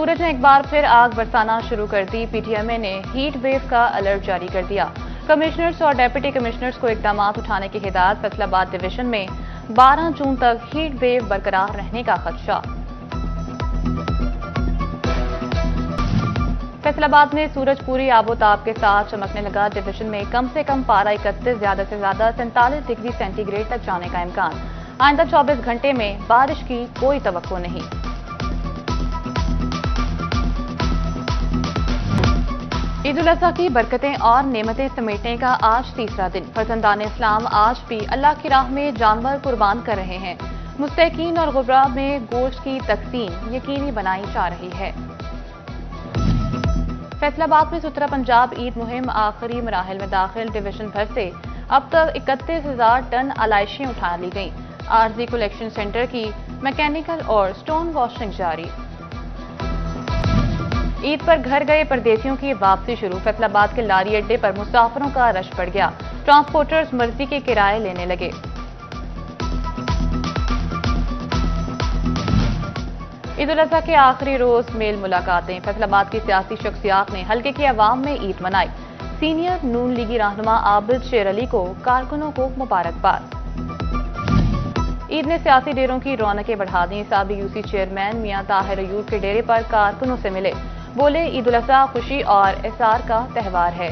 सूरज ने एक बार फिर आग बरसाना शुरू कर दी। पीटीएमए ने हीट वेव का अलर्ट जारी कर दिया। कमिश्नर्स और डेप्यूटी कमिश्नर्स को इकदाम उठाने की हिदायत। फैसलाबाद डिवीजन में 12 जून तक हीट वेव बरकरार रहने का खदशा। फैसलाबाद में सूरज पूरी आबोताब के साथ चमकने लगा। डिवीजन में कम से कम पारा 31, ज्यादा से ज्यादा 47 डिग्री सेंटीग्रेड तक जाने का इम्कान। आइंदा 24 घंटे में बारिश की कोई तवक्को नहीं। ईद उल अज़हा की बरकतें और नेमतें समेटने का आज तीसरा दिन। फर्जंदान इस्लाम आज भी अल्लाह की राह में जानवर कुर्बान कर रहे हैं। मुस्तकीन और गुर्बा में गोश्त की तकसीम यकीनी बनाई जा रही है। फैसलाबाद में सुतरा पंजाब ईद मुहिम आखिरी मराहिल में दाखिल। डिवीजन भर से अब तक 31,000 टन अलाइशियां उठा ली गईं। आरजी कलेक्शन सेंटर की मैकेनिकल और स्टोन वॉशिंग जारी। ईद पर घर गए परदेसियों की वापसी शुरू। फैसलाबाद के लारी अड्डे पर मुसाफिरों का रश बढ़ गया। ट्रांसपोर्टर्स मर्जी के किराए लेने लगे। ईद उल अज़हा के आखिरी रोज मेल मुलाकातें। फैसलाबाद की सियासी शख्सियात ने हल्के की अवाम में ईद मनाई। सीनियर नून लीगी रहनुमा आबिद शेर अली को कारकुनों को मुबारकबाद। ईद ने सियासी डेरों की रौनकें बढ़ा दी। साबिक यूसी चेयरमैन मियां ताहिर अयूब के डेरे पर कारकुनों से मिले। बोले, ईद उल अज़हा खुशी और इसार का त्यौहार है।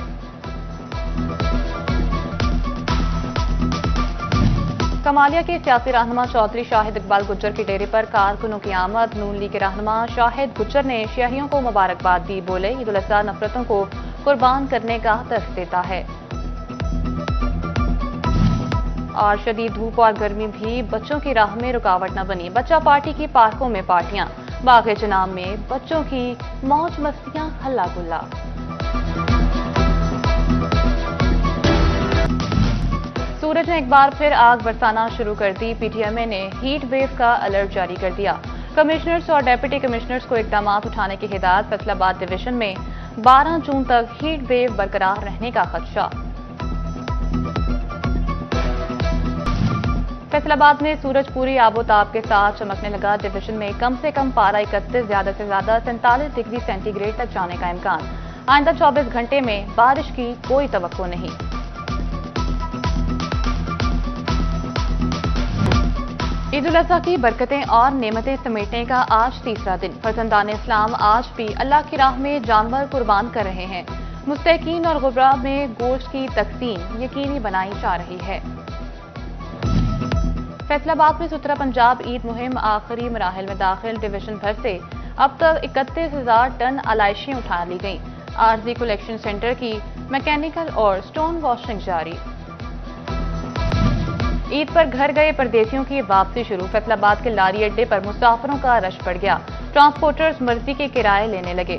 कमालिया के सियासी रहनुमा चौधरी शाहिद इकबाल गुज्जर के डेरे पर कारकुनों की आमद। नून लीग के रहनुमा शाहिद गुज्जर ने शियाहियों को मुबारकबाद दी। बोले, ईद उल अज़हा नफरतों को कुर्बान करने का दर्स देता है। और शदीद धूप और गर्मी भी बच्चों की राह में रुकावट न बनी। बच्चा पार्टी की पार्कों में पार्टियां, बाग़े जनाब में बच्चों की मौज मस्तियां, हल्ला गुल्ला। सूरज ने एक बार फिर आग बरसाना शुरू कर दी। पीटीएमए ने हीट वेव का अलर्ट जारी कर दिया। कमिश्नर्स और डेप्यूटी कमिश्नर्स को इकदाम उठाने की हिदायत। फैसलाबाद डिवीजन में 12 जून तक हीट वेव बरकरार रहने का खदशा। फैसलाबाद में सूरज पूरी आबोताब के साथ चमकने लगा। डिवीजन में कम से कम पारा 31, ज्यादा से ज्यादा 47 डिग्री सेंटीग्रेड तक जाने का इम्कान। आइंदा 24 घंटे में बारिश की कोई तवक्को नहीं। ईद उल अज़हा की बरकतें और नेमतें समेटने का आज तीसरा दिन। फर्जंदान इस्लाम आज भी अल्लाह की राह में जानवर कुर्बान कर रहे हैं। मुस्तकीन और गुर्बा में गोश्त की तकसीम यकीनी बनाई जा रही है। फैसलाबाद में सुतरा पंजाब ईद मुहिम आखिरी मराहिल में दाखिल। डिवीजन भर से अब तक 31,000 टन अलाइशियां उठा ली गईं। आरजी कलेक्शन सेंटर की मैकेनिकल और स्टोन वॉशिंग जारी। ईद पर घर गए परदेसियों की वापसी शुरू। फैसलाबाद के लारी अड्डे पर मुसाफिरों का रश बढ़ गया। ट्रांसपोर्टर्स मर्जी के किराए लेने लगे।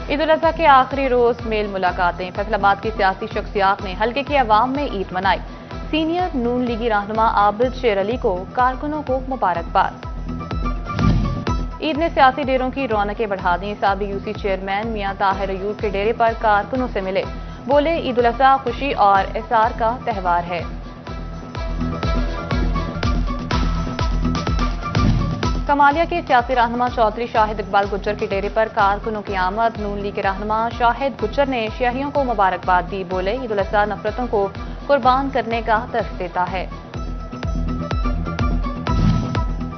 ईद उल अज़हा के आखिरी रोज मेल मुलाकातें। फैसलाबाद की सियासी शख्सियात ने हल्के की अवाम में ईद मनाई। सीनियर नून लीगी रहनुमा आबिद शेर अली को कारकुनों को मुबारकबाद। ईद ने सियासी डेरों की रौनकें बढ़ा दी। साबिक यूसी चेयरमैन मियां ताहिर अयूब के डेरे पर कारकुनों से मिले। बोले, ईद उल अज़हा खुशी और इसार का त्यौहार है। कमालिया के सियासी रहनुमा चौधरी शाहिद इकबाल गुज्जर के डेरे पर कारकुनों की आमद। नून लीग के रहनुमा शाहिद गुज्जर ने शियाहियों को मुबारकबाद दी। बोले, ईद उल अज़हा नफरतों को कुर्बान करने का दर्स देता है।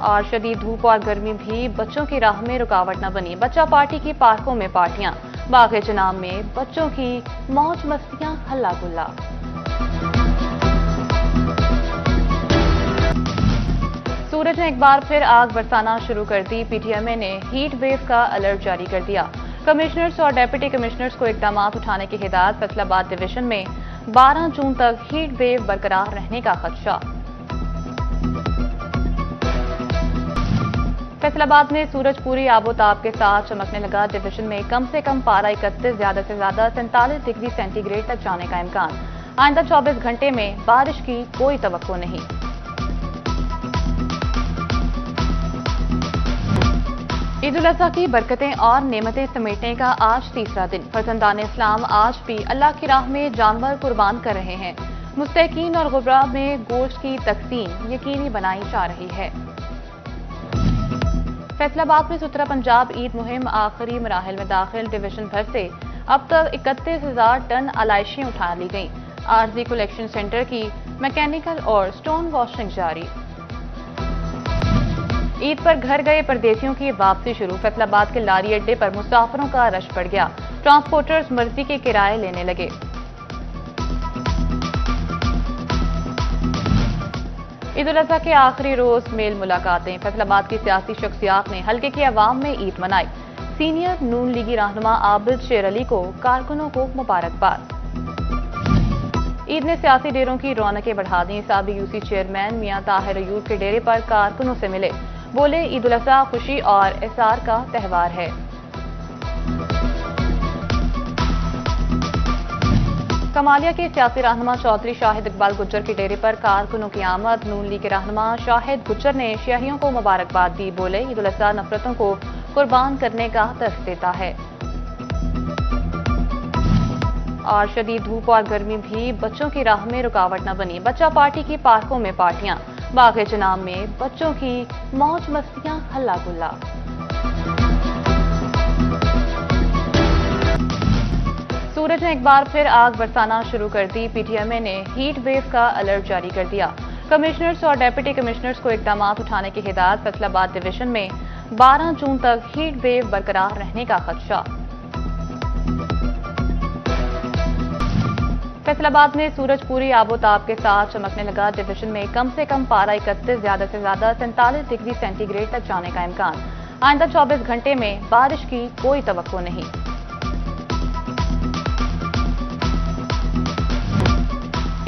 और शदीद धूप और गर्मी भी बच्चों की राह में रुकावट न बनी। बच्चा पार्टी की पार्कों में पार्टियां, बाग़े जनाब में बच्चों की मौज मस्तियां, हल्ला गुल्ला। सूरज ने एक बार फिर आग बरसाना शुरू कर दी। पीटीएमए ने हीट वेव का अलर्ट जारी कर दिया। कमिश्नर्स और डेप्यूटी कमिश्नर्स को इकदाम उठाने की हिदायत। फैसलाबाद डिवीजन में 12 जून तक हीट वेव बरकरार रहने का खदशा। फैसलाबाद में सूरज पूरी आबोताब के साथ चमकने लगा। डिवीजन में कम से कम पारा 31, ज्यादा से ज्यादा 47 डिग्री सेंटीग्रेड तक जाने का इम्कान। आइंदा 24 घंटे में बारिश की कोई तवक्को नहीं। ईद उल अज़हा की बरकतें और नेमतें समेटने का आज तीसरा दिन। फर्जंदान इस्लाम आज भी अल्लाह की राह में जानवर कुर्बान कर रहे हैं। मुस्तकीन और गुर्बा में गोश्त की तकसीम यकीनी बनाई जा रही है। फैसलाबाद में सुतरा पंजाब ईद मुहिम आखिरी मराहल में दाखिल। डिवीजन भर से अब तक 31,000 टन अलाइशियां उठा ली गईं। आरजी कलेक्शन सेंटर की मैकेनिकल और स्टोन वॉशिंग जारी। ईद पर घर गए परदेसियों की वापसी शुरू। फैसलाबाद के लारी अड्डे पर मुसाफिरों का रश बढ़ गया। ट्रांसपोर्टर्स मर्जी के किराए लेने लगे। ईद उल अजहा के आखिरी रोज मेल मुलाकातें। फैसलाबाद की सियासी शख्सियात ने हल्के की अवाम में ईद मनाई। सीनियर नून लीगी रहनुमा आबिद शेर अली को कारकुनों को मुबारकबाद। ईद ने सियासी डेरों की रौनकें बढ़ा दी। साबिक यूसी चेयरमैन मियां ताहिर अयूब के डेरे पर कारकुनों से मिले। बोले, ईद उल अजहा खुशी और इसार का त्यौहार है। कमालिया के सियासी रहनुमा चौधरी शाहिद इकबाल गुज्जर के डेरे पर कारकुनों की आमद। नून लीग के रहनुमा शाहिद गुज्जर ने शियाहियों को मुबारकबाद दी। बोले, ईद उल अजहा नफरतों को कुर्बान करने का दर्स देता है। और शदीद धूप और गर्मी भी बच्चों की राह में रुकावट न बनी। बच्चा पार्टी की पार्कों में पार्टियां, बाग़े जनाब में बच्चों की मौज मस्तियां, हल्ला गुल्ला। सूरज ने एक बार फिर आग बरसाना शुरू कर दी। पीटीएमए ने हीट वेव का अलर्ट जारी कर दिया। कमिश्नर्स और डेप्यूटी कमिश्नर्स को इकदाम उठाने की हिदायत। फैसलाबाद डिवीजन में 12 जून तक हीट वेव बरकरार रहने का खदशा। फैसलाबाद में सूरज पूरी आबोताब के साथ चमकने लगा। डिवीजन में कम से कम पारा 31, ज्यादा से ज्यादा 47 डिग्री सेंटीग्रेड तक जाने का इम्कान। आइंदा 24 घंटे में बारिश की कोई तवक्को नहीं।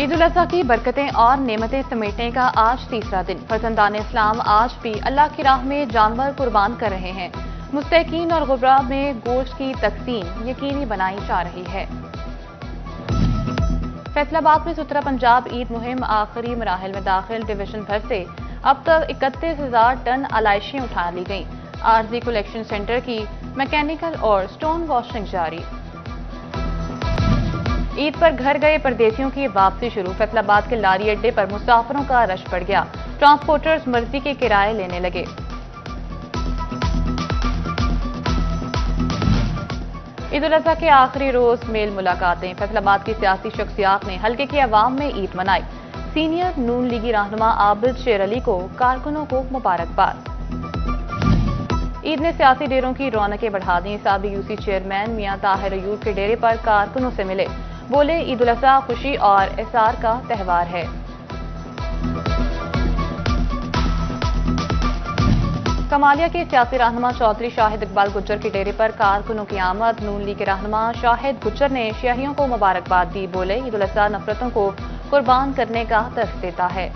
ईद उल अजहा की बरकतें और नेमतें समेटने का आज तीसरा दिन। फर्जंदान इस्लाम आज भी अल्लाह की राह में जानवर कुर्बान कर रहे हैं। मुस्तकीन और गुर्बा में गोश्त की तकसीम यकीनी बनाई जा रही है। फैसलाबाद में सुतरा पंजाब ईद मुहिम आखिरी मराहल में दाखिल। डिवीजन भर से अब तक 31,000 टन अलाइशियां उठा ली गईं। आरजी कलेक्शन सेंटर की मैकेनिकल और स्टोन वॉशिंग जारी। ईद पर घर गए परदेसियों की वापसी शुरू। फैसलाबाद के लारी अड्डे पर मुसाफिरों का रश बढ़ गया। ट्रांसपोर्टर्स मर्जी के किराए लेने लगे। ईद उल अजहा के आखिरी रोज मेल मुलाकातें। फैसलाबाद की सियासी शख्सियात ने हल्के की अवाम में ईद मनाई। सीनियर नून लीगी रहनुमा आबिद शेर अली को कारकुनों को मुबारकबाद। ईद ने सियासी डेरों की रौनकें बढ़ा दी। साबिक यूसी चेयरमैन मियां ताहिर अयूब के डेरे पर कारकुनों से मिले। बोले, ईद उल अजहा खुशी और इसार का त्यौहार है। कमालिया के सियासी रहनुमा चौधरी शाहिद इकबाल गुज्जर के डेरे पर कारकुनों की आमद। नून लीग के रहनुमा शाहिद गुज्जर ने शियाहियों को मुबारकबाद दी। बोले, ईद उल अजहा नफरतों को कुर्बान करने का दर्स देता है।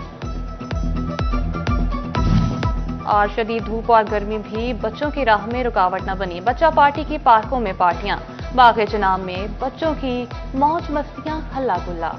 और शदीद धूप और गर्मी भी बच्चों की राह में रुकावट न बनी। बच्चा पार्टी की पार्कों में पार्टियां, बाग़े जनाब में बच्चों की मौज मस्तियां, हल्ला गुल्ला।